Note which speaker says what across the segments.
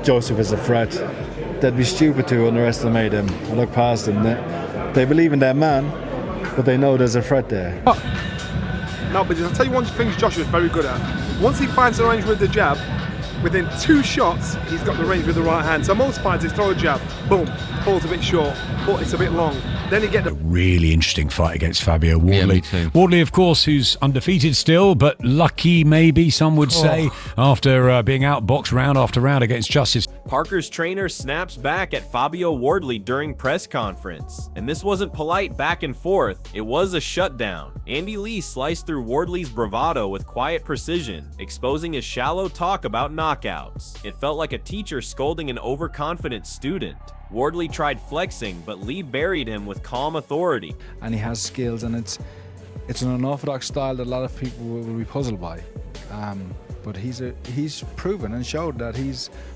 Speaker 1: Joseph is a threat. They'd be stupid to underestimate him or look past him. They believe in their man, but they know there's a threat there.
Speaker 2: No, but I'll tell you one thing Josh is very good at. Once he finds the range with the jab, within 2 shots, he's got the range with the right hand. So most fighters throw a jab, boom, falls a bit short, but it's a bit long. Then you get the
Speaker 3: really interesting fight against Fabio Wardley.
Speaker 4: Yeah,
Speaker 3: Wardley, of course, who's undefeated still, but lucky maybe, some would say, after being outboxed round after round against Justice.
Speaker 5: Parker's trainer snaps back at Fabio Wardley during press conference. And this wasn't polite back and forth, it was a shutdown. Andy Lee sliced through Wardley's bravado with quiet precision, exposing his shallow talk about knockouts. It felt like a teacher scolding an overconfident student. Wardley tried flexing, but Lee buried him with calm authority.
Speaker 1: And he has skills, and it's an unorthodox style that a lot of people will be puzzled by. But he's proven and showed that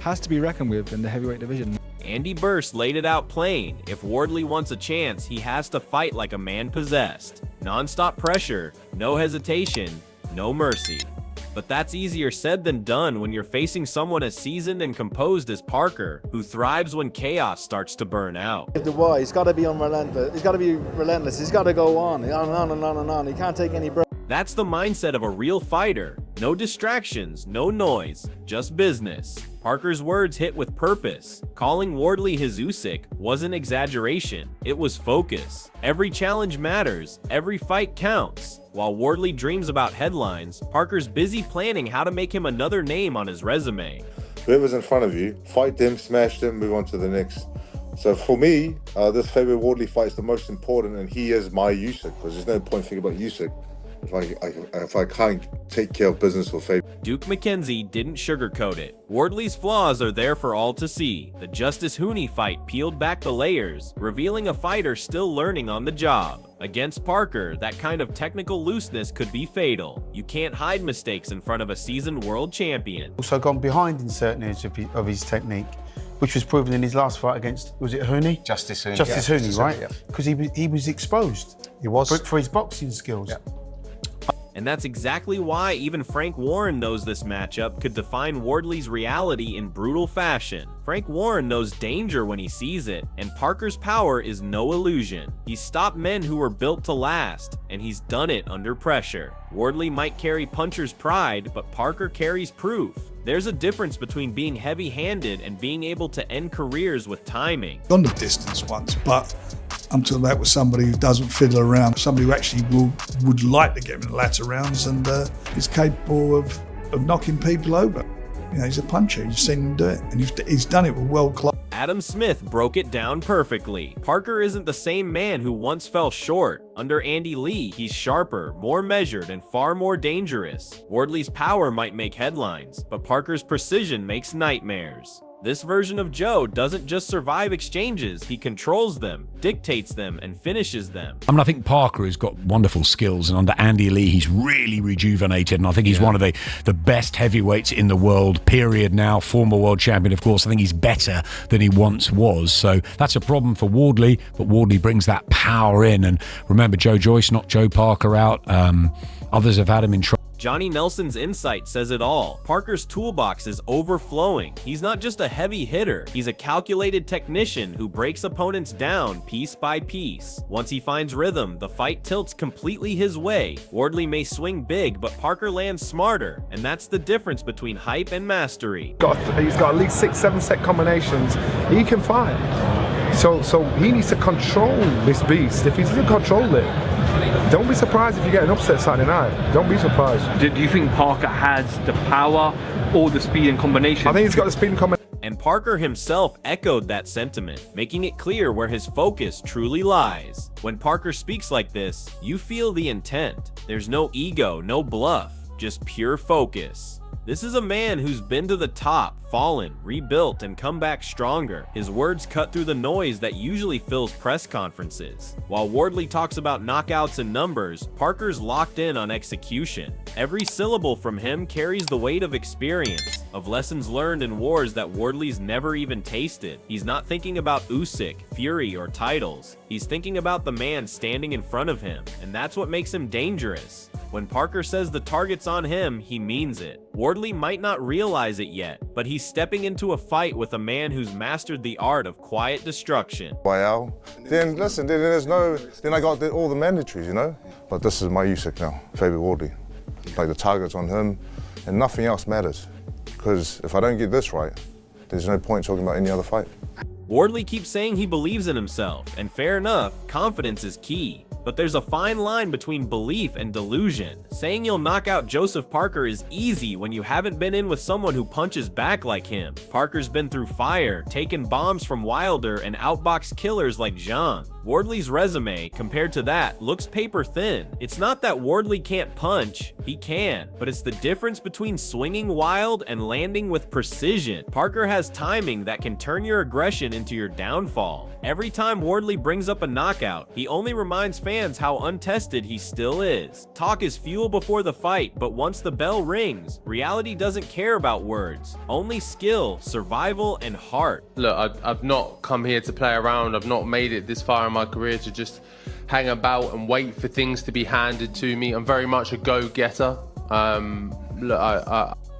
Speaker 1: has to be reckoned with in the heavyweight division.
Speaker 5: Andy Burst laid it out plain. If Wardley wants a chance, he has to fight like a man possessed. Non-stop pressure, no hesitation, no mercy. But that's easier said than done when you're facing someone as seasoned and composed as Parker, who thrives when chaos starts to burn out.
Speaker 1: The why, he's got to be unrelentless. He's got to be relentless. He's got to go on and on and on and on. He can't take any break.
Speaker 5: That's the mindset of a real fighter. No distractions, no noise, just business. Parker's words hit with purpose. Calling Wardley his Usyk wasn't exaggeration, it was focus. Every challenge matters, every fight counts. While Wardley dreams about headlines, Parker's busy planning how to make him another name on his resume.
Speaker 6: Whoever's in front of you, fight them, smash them, move on to the next. So for me, this Fabio Wardley fight is the most important, and he is my Usyk, because there's no point thinking about Usyk if I can't take care of business for Fabio.
Speaker 5: Duke McKenzie didn't sugarcoat it. Wardley's flaws are there for all to see. The Justice Hooney fight peeled back the layers, revealing a fighter still learning on the job. Against Parker, that kind of technical looseness could be fatal. You can't hide mistakes in front of a seasoned world champion.
Speaker 7: Also gone behind in certain areas of his technique, which was proven in his last fight against, was it Hooney?
Speaker 4: Justice Hooney.
Speaker 7: Justice Hooney, right? Because he was exposed.
Speaker 4: He was.
Speaker 7: For his boxing skills.
Speaker 4: Yeah.
Speaker 5: And that's exactly why even Frank Warren knows this matchup could define Wardley's reality in brutal fashion. Frank Warren knows danger when he sees it, and Parker's power is no illusion. He's stopped men who were built to last, and he's done it under pressure. Wardley might carry puncher's pride, but Parker carries proof. There's a difference between being heavy-handed and being able to end careers with timing.
Speaker 8: Gone the distance once, but I'm talking about with somebody who doesn't fiddle around, somebody who actually would like to get in the latter rounds and is capable of knocking people over. You know, he's a puncher, you've seen him do it, and he's done it with world-class.
Speaker 5: Adam Smith broke it down perfectly. Parker isn't the same man who once fell short. Under Andy Lee, he's sharper, more measured, and far more dangerous. Wardley's power might make headlines, but Parker's precision makes nightmares. This version of Joe doesn't just survive exchanges, he controls them, dictates them, and finishes them.
Speaker 3: I mean, I think Parker has got wonderful skills, and under Andy Lee, he's really rejuvenated, and I think he's one of the best heavyweights in the world, period now, former world champion, of course. I think he's better than he once was, so that's a problem for Wardley, but Wardley brings that power in, and remember, Joe Joyce knocked Joe Parker out. Others have had him in trouble.
Speaker 5: Johnny Nelson's insight says it all. Parker's toolbox is overflowing. He's not just a heavy hitter, he's a calculated technician who breaks opponents down piece by piece. Once he finds rhythm, the fight tilts completely his way. Wardley may swing big, but Parker lands smarter, and that's the difference between hype and mastery.
Speaker 2: He's got at least 6-7 set combinations. He can fight. So he needs to control this beast. If he doesn't control it, don't be surprised if you get an upset Saturday night. Don't be surprised.
Speaker 9: Do you think Parker has the power or the speed and combination?
Speaker 2: I think he's got the speed and combination.
Speaker 5: And Parker himself echoed that sentiment, making it clear where his focus truly lies. When Parker speaks like this, you feel the intent. There's no ego, no bluff, just pure focus. This is a man who's been to the top, fallen, rebuilt, and come back stronger. His words cut through the noise that usually fills press conferences. While Wardley talks about knockouts and numbers, Parker's locked in on execution. Every syllable from him carries the weight of experience, of lessons learned in wars that Wardley's never even tasted. He's not thinking about Usyk, Fury, or titles. He's thinking about the man standing in front of him, and that's what makes him dangerous. When Parker says the target's on him, he means it. Wardley might not realize it yet, but he's stepping into a fight with a man who's mastered the art of quiet destruction.
Speaker 6: Then listen, then I got all the mandatories, you know? But this is my Usyk now, Fabio Wardley. Like the target's on him, and nothing else matters. Because if I don't get this right, there's no point talking about any other fight.
Speaker 5: Wardley keeps saying he believes in himself, and fair enough, confidence is key. But there's a fine line between belief and delusion. Saying you'll knock out Joseph Parker is easy when you haven't been in with someone who punches back like him. Parker's been through fire, taken bombs from Wilder, and outboxed killers like Zhang. Wardley's resume, compared to that, looks paper thin. It's not that Wardley can't punch, he can, but it's the difference between swinging wild and landing with precision. Parker has timing that can turn your aggression into your downfall. Every time Wardley brings up a knockout, he only reminds fans how untested he still is. Talk is fuel before the fight, but once the bell rings, reality doesn't care about words. Only skill, survival, and heart.
Speaker 4: Look, I've not come here to play around. I've not made it this far in my career to just hang about and wait for things to be handed to me. I'm very much a go-getter.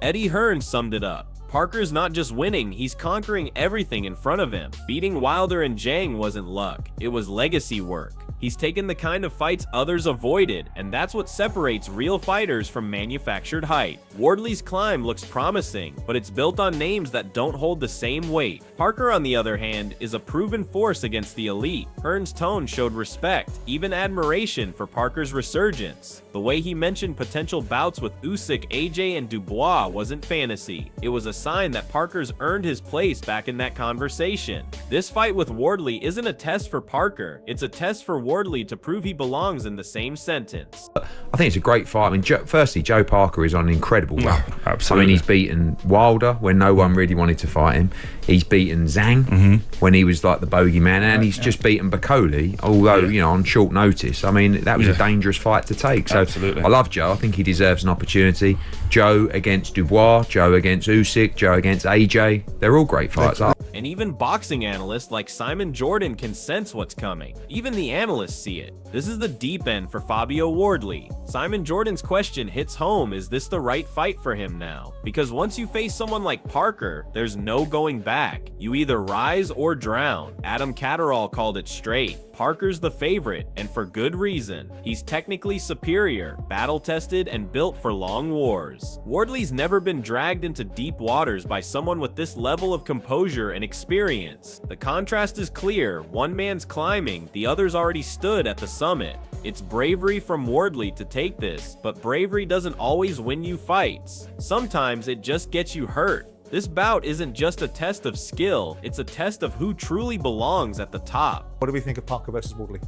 Speaker 5: Eddie Hearn summed it up. Parker's not just winning, he's conquering everything in front of him. Beating Wilder and Zhang wasn't luck, it was legacy work. He's taken the kind of fights others avoided, and that's what separates real fighters from manufactured hype. Wardley's climb looks promising, but it's built on names that don't hold the same weight. Parker, on the other hand, is a proven force against the elite. Hearn's tone showed respect, even admiration for Parker's resurgence. The way he mentioned potential bouts with Usyk, AJ, and Dubois wasn't fantasy. It was a sign that Parker's earned his place back in that conversation. This fight with Wardley isn't a test for Parker, it's a test for Wardley to prove he belongs in the same sentence.
Speaker 10: I think it's a great fight. I mean, firstly, Joe Parker is on an incredible run.
Speaker 3: Absolutely.
Speaker 10: I mean, he's beaten Wilder when no one really wanted to fight him. He's beaten Zhang when he was like the bogeyman, and he's just beaten Bakoli, although, you know, on short notice. I mean, that was a dangerous fight to take. So
Speaker 3: Absolutely.
Speaker 10: I love Joe. I think he deserves an opportunity. Joe against Dubois, Joe against Usyk, Joe against AJ. They're all great fights.
Speaker 5: And even boxing analysts like Simon Jordan can sense what's coming. Even the analysts see it. This is the deep end for Fabio Wardley. Simon Jordan's question hits home, is this the right fight for him now? Because once you face someone like Parker, there's no going back. You either rise or drown. Adam Catterall called it straight. Parker's the favorite, and for good reason. He's technically superior, battle-tested, and built for long wars. Wardley's never been dragged into deep waters by someone with this level of composure and experience. The contrast is clear. One man's climbing, the other's already stood at the summit. It's bravery from Wardley to take this, but bravery doesn't always win you fights. Sometimes it just gets you hurt. This bout isn't just a test of skill, it's a test of who truly belongs at the top.
Speaker 11: What do we think of Parker versus Wardley?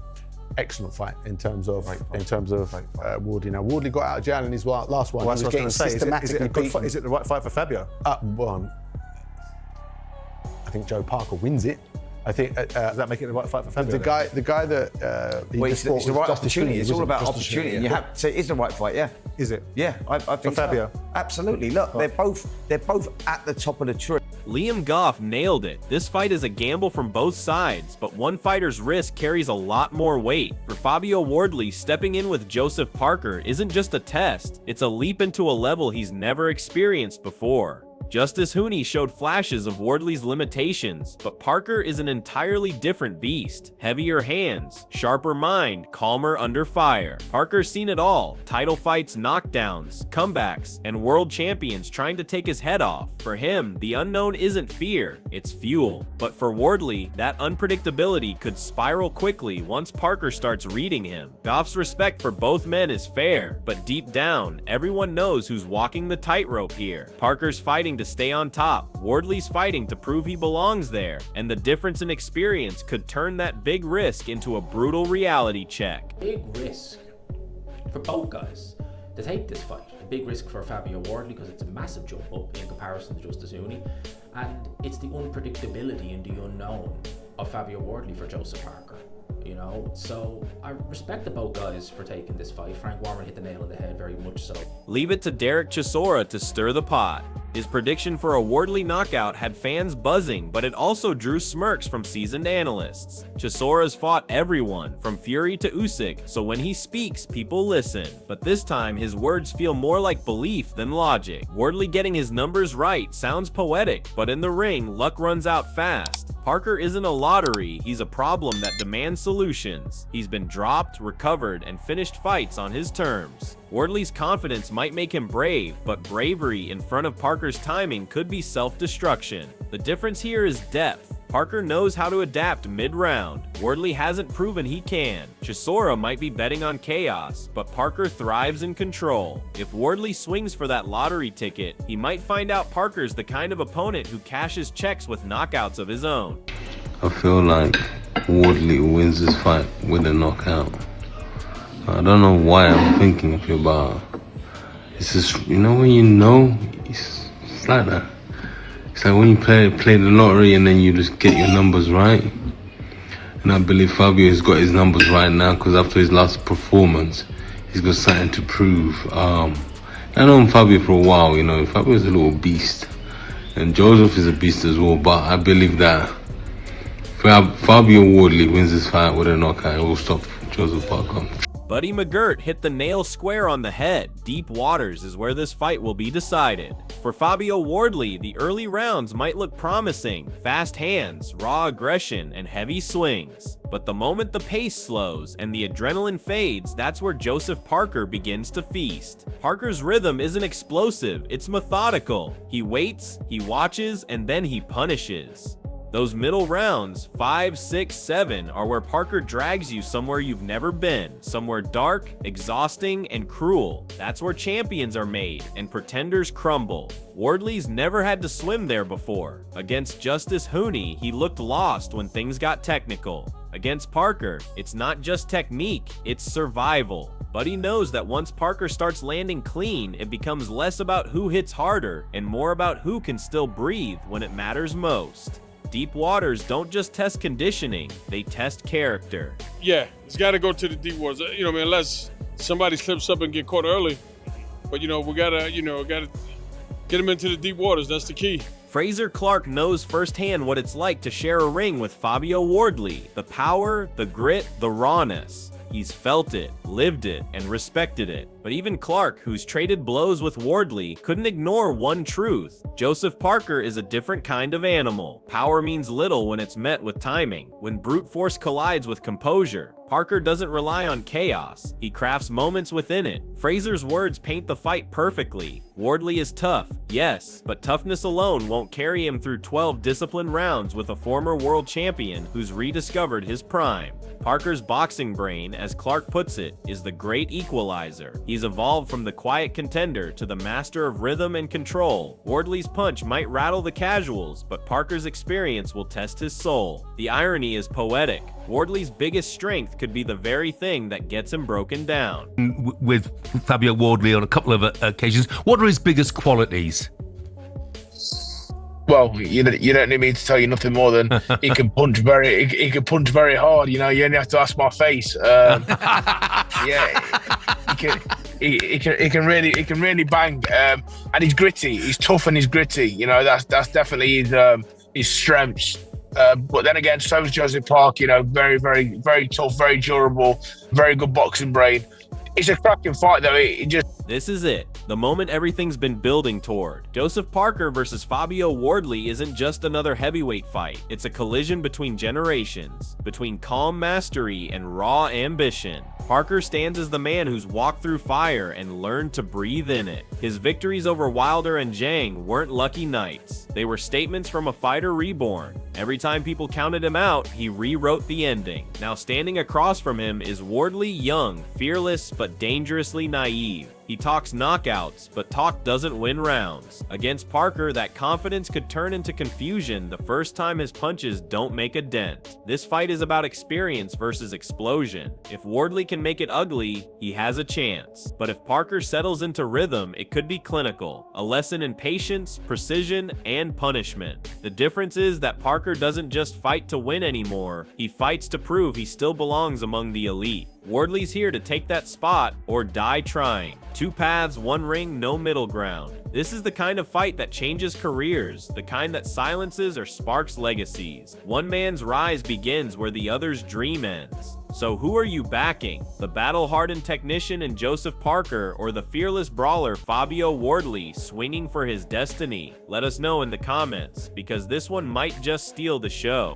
Speaker 11: Excellent fight in terms of Wardley. Now Wardley got out of jail in his last one.
Speaker 12: Well, that's what I was going to say. Is it a good fight?
Speaker 11: Is it the right fight for Fabio? Well, I think Joe Parker wins it. I think
Speaker 12: does that make it the right fight for Fabio?
Speaker 11: The guy that
Speaker 12: it's the right opportunity. It's all about opportunity. You have so it is the right fight, yeah.
Speaker 11: Is it?
Speaker 12: Yeah, I think
Speaker 11: for Fabio.
Speaker 12: So. Absolutely. Look, they're both at the top of the tree.
Speaker 5: Liam Goff nailed it. This fight is a gamble from both sides, but one fighter's risk carries a lot more weight. For Fabio Wardley, stepping in with Joseph Parker isn't just a test, it's a leap into a level he's never experienced before. Justice Hooney showed flashes of Wardley's limitations, but Parker is an entirely different beast. Heavier hands, sharper mind, calmer under fire. Parker's seen it all. Title fights, knockdowns, comebacks, and world champions trying to take his head off. For him, the unknown isn't fear, it's fuel. But for Wardley, that unpredictability could spiral quickly once Parker starts reading him. Goff's respect for both men is fair, but deep down, everyone knows who's walking the tightrope here. Parker's fighting to stay on top, Wardley's fighting to prove he belongs there, and the difference in experience could turn that big risk into a brutal reality check.
Speaker 13: Big risk for both guys to take this fight. A big risk for Fabio Wardley because it's a massive jump up in comparison to Justice Hooney, and it's the unpredictability and the unknown of Fabio Wardley for Joseph Parker. You know, so I respect the both guys for taking this fight. Frank Warren hit the nail on the head very much so.
Speaker 5: Leave it to Derek Chisora to stir the pot. His prediction for a Wardley knockout had fans buzzing, but it also drew smirks from seasoned analysts. Chisora's fought everyone, from Fury to Usyk, so when he speaks, people listen. But this time, his words feel more like belief than logic. Wardley getting his numbers right sounds poetic, but in the ring, luck runs out fast. Parker isn't a lottery, he's a problem that demands solutions. He's been dropped, recovered, and finished fights on his terms. Wardley's confidence might make him brave, but bravery in front of Parker's timing could be self-destruction. The difference here is depth. Parker knows how to adapt mid-round. Wardley hasn't proven he can. Chisora might be betting on chaos, but Parker thrives in control. If Wardley swings for that lottery ticket, he might find out Parker's the kind of opponent who cashes checks with knockouts of his own.
Speaker 14: I feel like Wardley wins this fight with a knockout. I don't know why I'm thinking of it, but it's just, you know, when you know, it's like that. It's like when you play the lottery and then you just get your numbers right. And I believe Fabio has got his numbers right now, because after his last performance, he's got something to prove. I know Fabio for a while, you know, Fabio's a little beast. And Joseph is a beast as well, but I believe that Fabio Wardley wins this fight with a knockout. It will stop Joseph Parker.
Speaker 5: Buddy McGirt hit the nail square on the head. Deep waters is where this fight will be decided. For Fabio Wardley, the early rounds might look promising. Fast hands, raw aggression, and heavy swings. But the moment the pace slows and the adrenaline fades, that's where Joseph Parker begins to feast. Parker's rhythm isn't explosive, it's methodical. He waits, he watches, and then he punishes. Those middle rounds, 5, 6, 7, are where Parker drags you somewhere you've never been, somewhere dark, exhausting, and cruel. That's where champions are made, and pretenders crumble. Wardley's never had to swim there before. Against Justice Hooney, he looked lost when things got technical. Against Parker, it's not just technique, it's survival. Buddy knows that once Parker starts landing clean, it becomes less about who hits harder, and more about who can still breathe when it matters most. Deep waters don't just test conditioning, they test character.
Speaker 15: Yeah, it's got to go to the deep waters. You know, I mean, unless somebody slips up and get caught early. But, you know, we got to get him into the deep waters. That's the key.
Speaker 5: Fraser Clark knows firsthand what it's like to share a ring with Fabio Wardley. The power, the grit, the rawness. He's felt it, lived it, and respected it. But even Clark, who's traded blows with Wardley, couldn't ignore one truth. Joseph Parker is a different kind of animal. Power means little when it's met with timing. When brute force collides with composure, Parker doesn't rely on chaos. He crafts moments within it. Fraser's words paint the fight perfectly. Wardley is tough, yes, but toughness alone won't carry him through 12 disciplined rounds with a former world champion who's rediscovered his prime. Parker's boxing brain, as Clark puts it, is the great equalizer. He's evolved from the quiet contender to the master of rhythm and control. Wardley's punch might rattle the casuals, but Parker's experience will test his soul. The irony is poetic. Wardley's biggest strength could be the very thing that gets him broken down.
Speaker 16: With Fabio Wardley on a couple of occasions, what are his biggest qualities?
Speaker 17: Well, you don't need me to tell you nothing more than he can punch very hard. You know, you only have to ask my face. Yeah, he can really bang, and he's gritty. He's tough and he's gritty. You know, that's definitely his strengths. But then again, so is Joseph Park. You know, very tough, very durable, very good boxing brain. It's a cracking fight, though.
Speaker 5: This is it. The moment everything's been building toward. Joseph Parker versus Fabio Wardley isn't just another heavyweight fight. It's a collision between generations, between calm mastery and raw ambition. Parker stands as the man who's walked through fire and learned to breathe in it. His victories over Wilder and Zhang weren't lucky nights. They were statements from a fighter reborn. Every time people counted him out, he rewrote the ending. Now standing across from him is Wardley, young, fearless, but dangerously naive. He talks knockouts, but talk doesn't win rounds. Against Parker, that confidence could turn into confusion the first time his punches don't make a dent. This fight is about experience versus explosion. If Wardley can make it ugly, he has a chance. But if Parker settles into rhythm, it could be clinical. A lesson in patience, precision, and punishment. The difference is that Parker doesn't just fight to win anymore, he fights to prove he still belongs among the elite. Wardley's here to take that spot or die trying. 2 paths, 1 ring, no middle ground. This is the kind of fight that changes careers, the kind that silences or sparks legacies. One man's rise begins where the other's dream ends. So who are you backing? The battle-hardened technician in Joseph Parker or the fearless brawler Fabio Wardley swinging for his destiny? Let us know in the comments, because this one might just steal the show.